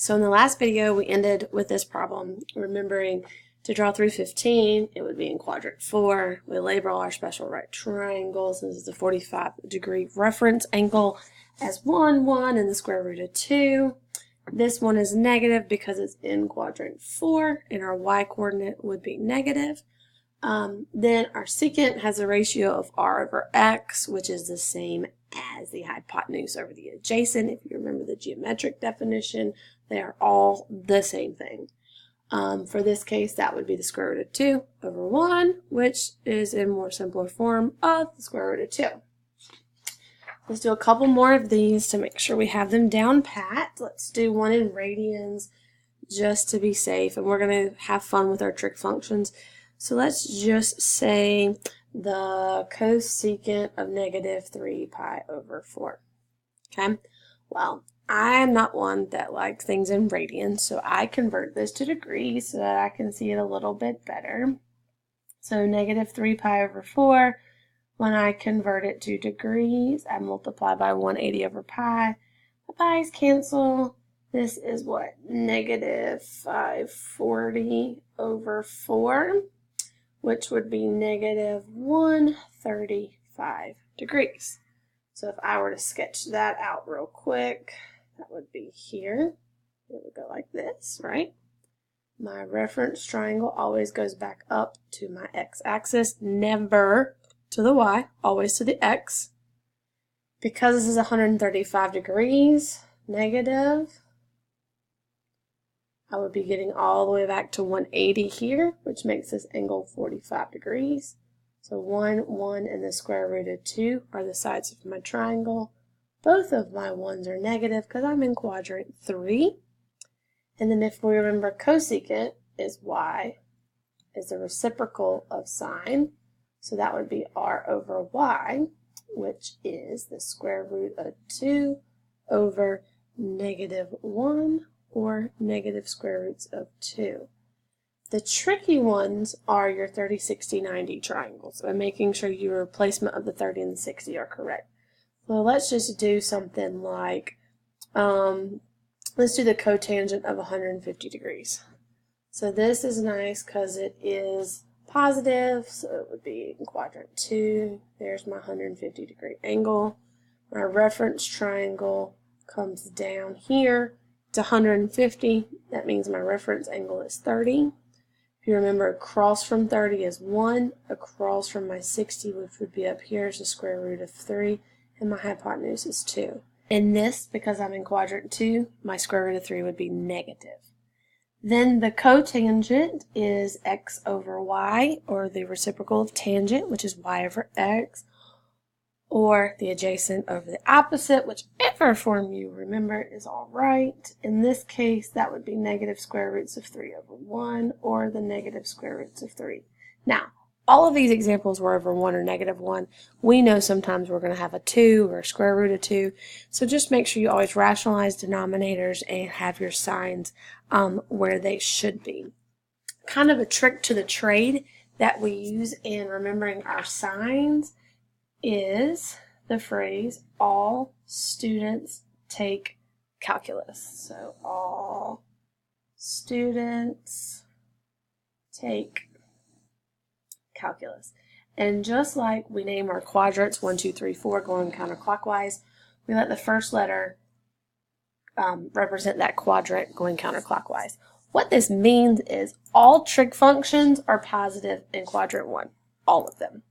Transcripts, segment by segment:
So in the last video, we ended with this problem, remembering to draw through 15, it would be in quadrant 4. We label our special right triangles. This is a 45-degree reference angle as 1, 1, and the square root of 2. This one is negative because it's in quadrant 4, and our y-coordinate would be negative. Then our secant has a ratio of r over x, which is the same as the hypotenuse over the adjacent. If you remember the geometric definition, they are all the same thing. For this case, that would be the square root of 2 over 1, which is in more simpler form of the square root of 2. Let's do a couple more of these to make sure we have them down pat. Let's do one in radians just to be safe, and we're going to have fun with our trig functions. So let's just say the cosecant of negative 3 pi over 4. Okay, well, I'm not one that likes things in radians, so I convert this to degrees so that I can see it a little bit better. So negative 3 pi over 4, when I convert it to degrees, I multiply by 180 over pi. The pi's cancel. This is what? Negative 540 over 4, which would be negative 135 degrees. So if I were to sketch that out real quick, that would be here. It would go like this, right? My reference triangle always goes back up to my x-axis, never to the y, always to the x. Because this is 135 degrees negative, I would be getting all the way back to 180 here, which makes this angle 45 degrees. So 1, 1, and the square root of 2 are the sides of my triangle. Both of my 1's are negative because I'm in quadrant 3. And then if we remember, cosecant is y, is the reciprocal of sine. So that would be r over y, which is the square root of 2 over negative 1, or negative square roots of 2. The tricky ones are your 30, 60, 90 triangles, by making sure your placement of the 30 and the 60 are correct. Well, let's just do something like, let's do the cotangent of 150 degrees. So this is nice because it is positive, so it would be in quadrant 2. There's my 150 degree angle. My reference triangle comes down here to 150. That means my reference angle is 30. If you remember, across from 30 is 1. Across from my 60, which would be up here, is the square root of 3. And my hypotenuse is 2. In this, because I'm in quadrant 2, my square root of 3 would be negative. Then the cotangent is x over y, or the reciprocal of tangent, which is y over x, or the adjacent over the opposite, whichever form you remember is all right. In this case, that would be negative square roots of 3 over 1, or the negative square roots of 3. Now, all of these examples were over 1 or negative 1. We know sometimes we're going to have a 2 or a square root of 2, so just make sure you always rationalize denominators and have your signs where they should be. Kind of a trick to the trade that we use in remembering our signs is the phrase, all students take calculus. So all students take calculus. And just like we name our quadrants 1, 2, 3, 4 going counterclockwise, we let the first letter represent that quadrant going counterclockwise. What this means is all trig functions are positive in quadrant 1, all of them.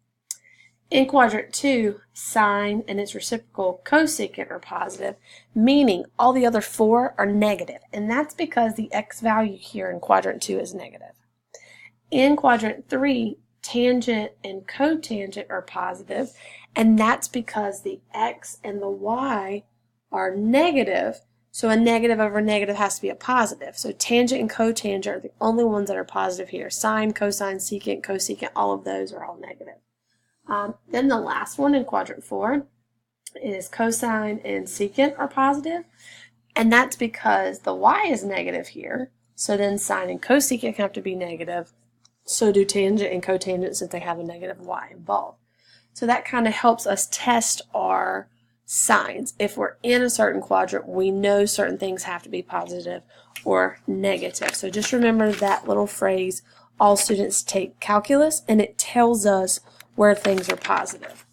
In quadrant 2, sine and its reciprocal cosecant are positive, meaning all the other 4 are negative, and that's because the x value here in quadrant 2 is negative. In quadrant 3, tangent and cotangent are positive, and that's because the x and the y are negative, so a negative over negative has to be a positive. So tangent and cotangent are the only ones that are positive here. Sine, cosine, secant, cosecant, all of those are all negative. Then the last one in quadrant 4 is cosine and secant are positive, and that's because the y is negative here, so then sine and cosecant have to be negative, so do tangent and cotangent since they have a negative y involved. So that kind of helps us test our signs. If we're in a certain quadrant, we know certain things have to be positive or negative. So just remember that little phrase, all students take calculus, and it tells us where things are positive.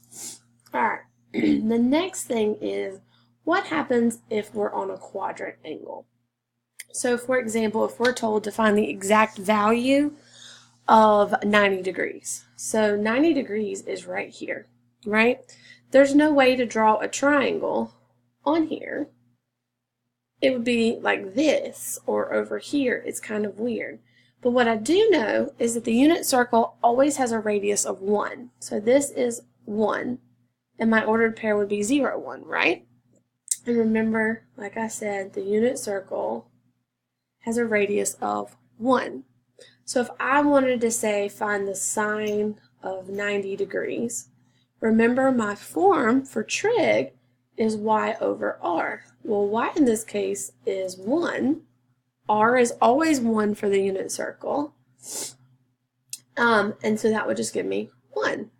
All right, the next thing is what happens if we're on a quadrant angle. So for example, if we're told to find the exact value of 90 degrees. So 90 degrees is right here, right? There's no way to draw a triangle on here. It would be like this or over here. It's kind of weird. But what I do know is that the unit circle always has a radius of 1. So this is 1, and my ordered pair would be 0, 1, right? And remember, like I said, the unit circle has a radius of 1. So if I wanted to say find the sine of 90 degrees, remember my form for trig is y over r. Well, y in this case is 1. R is always 1 for the unit circle. And so that would just give me 1.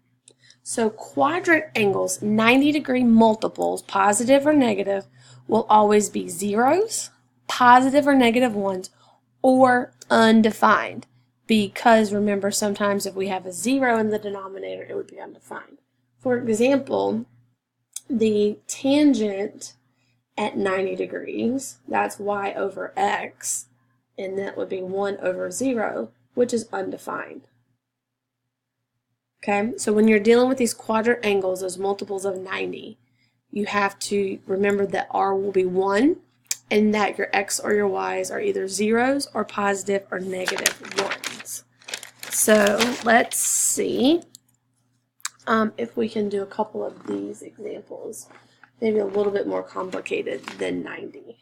So quadrant angles, 90-degree multiples, positive or negative, will always be zeros, positive or negative ones, or undefined. Because remember, sometimes if we have a 0 in the denominator, it would be undefined. For example, the tangent at 90 degrees, that's y over x, and that would be 1 over 0, which is undefined. Okay, so when you're dealing with these quadrant angles, those multiples of 90, you have to remember that r will be 1, and that your x or your y's are either zeros or positive or negative 1s. So let's see if we can do a couple of these examples, maybe a little bit more complicated than 90.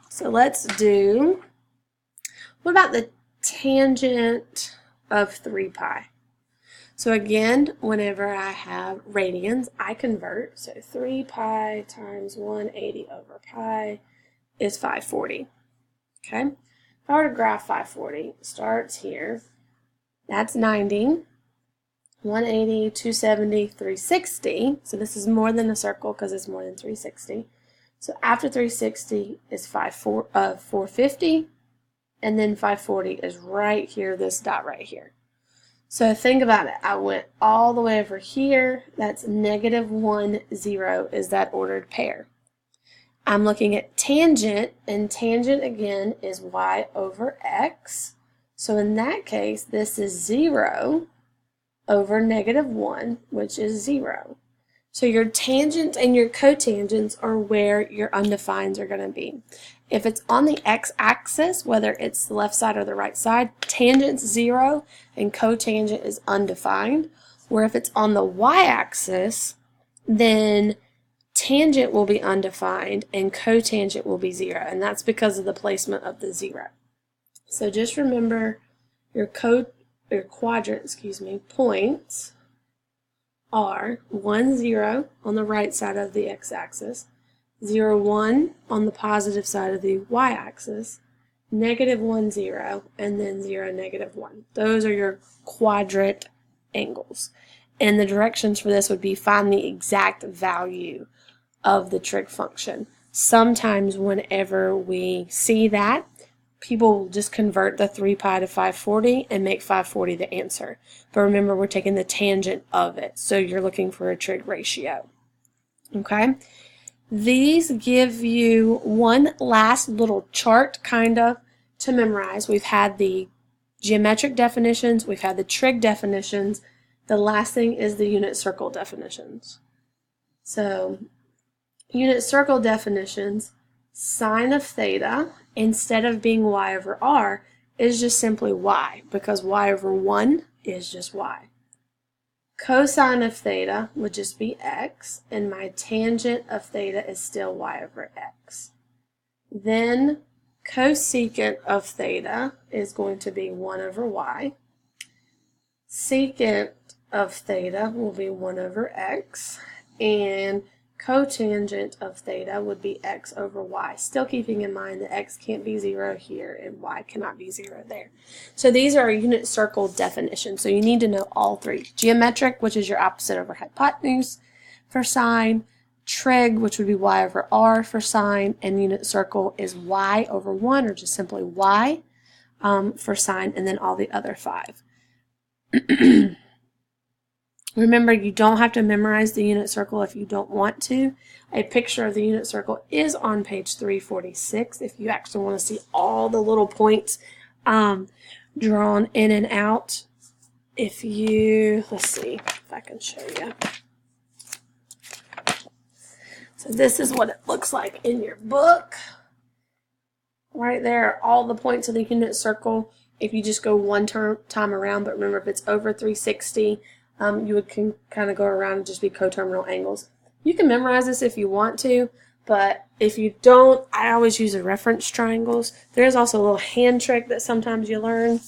So let's do, what about the tangent of 3 pi? So again, whenever I have radians, I convert. So 3 pi times 180 over pi is 540. Okay? If I were to graph 540, it starts here. That's 90, 180, 270, 360. So this is more than a circle because it's more than 360. So after 360 is 450, and then 540 is right here, this dot right here. So think about it. I went all the way over here. That's negative 1, 0 is that ordered pair. I'm looking at tangent, and tangent again is y over x. So in that case, this is 0 over negative 1, which is 0. So your tangent and your cotangents are where your undefineds are going to be. If it's on the x-axis, whether it's the left side or the right side, tangent's 0 and cotangent is undefined. Where if it's on the y-axis, then tangent will be undefined and cotangent will be 0, and that's because of the placement of the 0. So just remember your quadrant, points are 1, 0 on the right side of the x-axis, 0, 1 on the positive side of the y-axis, negative 1, 0, and then 0, negative 1. Those are your quadrant angles. And the directions for this would be find the exact value of the trig function. Sometimes whenever we see that, people will just convert the 3 pi to 540 and make 540 the answer. But remember, we're taking the tangent of it, so you're looking for a trig ratio. Okay? These give you one last little chart, kind of, to memorize. We've had the geometric definitions, we've had the trig definitions. The last thing is the unit circle definitions. So, unit circle definitions, sine of theta, instead of being y over r, is just simply y, because y over 1 is just y. Cosine of theta would just be x, and my tangent of theta is still y over x. Then cosecant of theta is going to be 1 over y. Secant of theta will be 1 over x, and cotangent of theta would be x over y, still keeping in mind that x can't be 0 here and y cannot be 0 there. So these are our unit circle definitions, so you need to know all three. Geometric, which is your opposite over hypotenuse for sine, Trig, which would be y over r for sine, and unit circle is y over 1, or just simply y for sine, and then all the other 5. Remember, you don't have to memorize the unit circle if you don't want to. A picture of the unit circle is on page 346 if you actually want to see all the little points drawn in and out. If you, let's see if I can show you. So this is what it looks like in your book. Right there, all the points of the unit circle. If you just go one time around, but remember if it's over 360, you can kind of go around and just be coterminal angles. You can memorize this if you want to, but if you don't, I always use the reference triangles. There is also a little hand trick that sometimes you learn,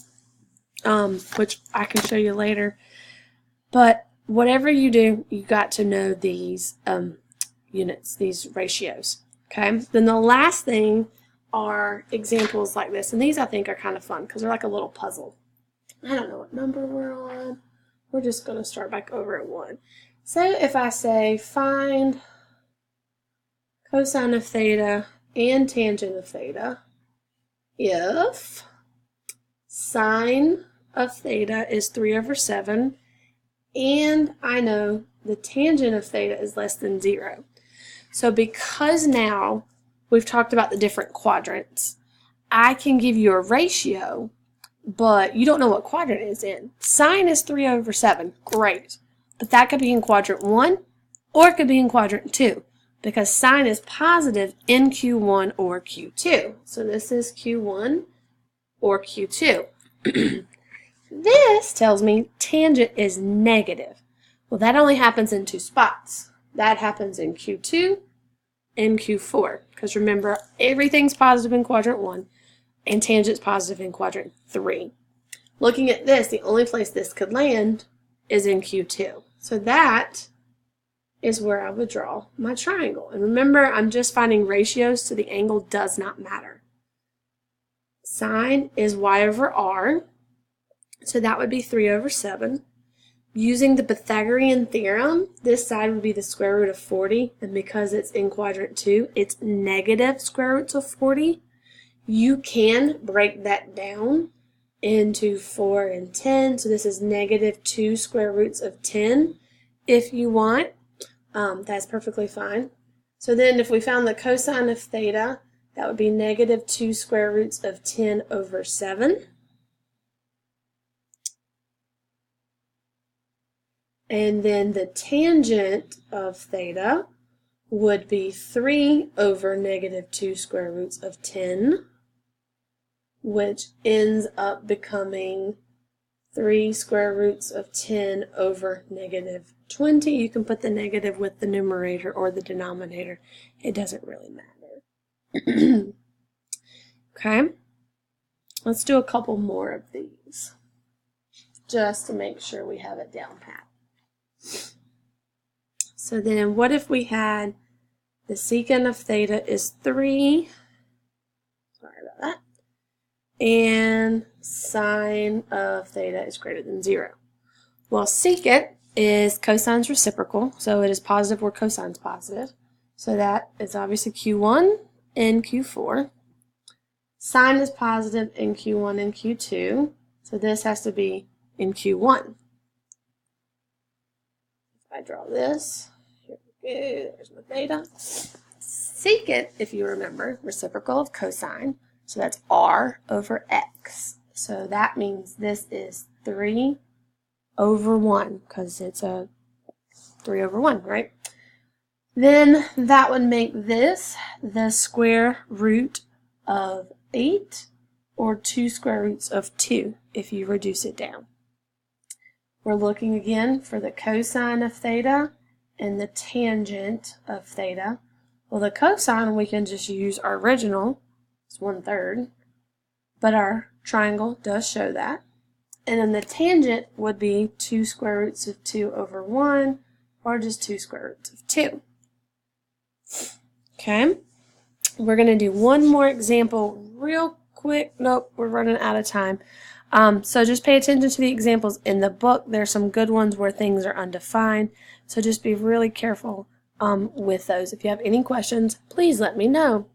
which I can show you later. But whatever you do, you got to know these units, these ratios. Okay. Then the last thing are examples like this, and these I think are kind of fun because they're like a little puzzle. I don't know what number we're on. We're just going to start back over at 1. So if I say find cosine of theta and tangent of theta if sine of theta is 3 over 7 and I know the tangent of theta is less than 0. So because now we've talked about the different quadrants, I can give you a ratio, but you don't know what quadrant it is in. Sine is 3 over 7. Great. But that could be in quadrant 1 or it could be in quadrant 2 because sine is positive in Q1 or Q2. So this is Q1 or Q2. This tells me tangent is negative. Well, that only happens in 2 spots. That happens in Q2 and Q4 because remember, everything's positive in quadrant 1 and tangent's positive in quadrant 3. Looking at this, the only place this could land is in Q2. So that is where I would draw my triangle. And remember, I'm just finding ratios, so the angle does not matter. Sine is y over r, so that would be 3 over 7. Using the Pythagorean theorem, this side would be the square root of 40, and because it's in quadrant 2, it's negative square roots of 40. You can break that down into 4 and 10, so this is negative 2 square roots of 10 if you want. That's perfectly fine. So then if we found the cosine of theta, that would be negative 2 square roots of 10 over 7. And then the tangent of theta would be 3 over negative 2 square roots of 10, which ends up becoming 3 square roots of 10 over negative 20. You can put the negative with the numerator or the denominator. It doesn't really matter. Okay, let's do a couple more of these just to make sure we have it down pat. So then what if we had the secant of theta is 3, sorry about that, and sine of theta is greater than 0. Well, secant is cosine's reciprocal, so it is positive where cosine's positive. So that is obviously Q1 and Q4. Sine is positive in Q1 and Q2, so this has to be in Q1. I draw this, here we go, there's my theta. Secant, if you remember, reciprocal of cosine, so that's r over x. So that means this is 3 over 1, because it's a 3 over 1, right? Then that would make this the square root of 8, or 2 square roots of 2, if you reduce it down. We're looking again for the cosine of theta and the tangent of theta. Well, the cosine, we can just use our original, it's 1/3, but our triangle does show that. And then the tangent would be 2 square roots of 2 over 1, or just 2 square roots of 2. Okay, we're going to do one more example real quick. Nope, we're running out of time. So just pay attention to the examples in the book. There's some good ones where things are undefined, so just be really careful with those. If you have any questions, please let me know.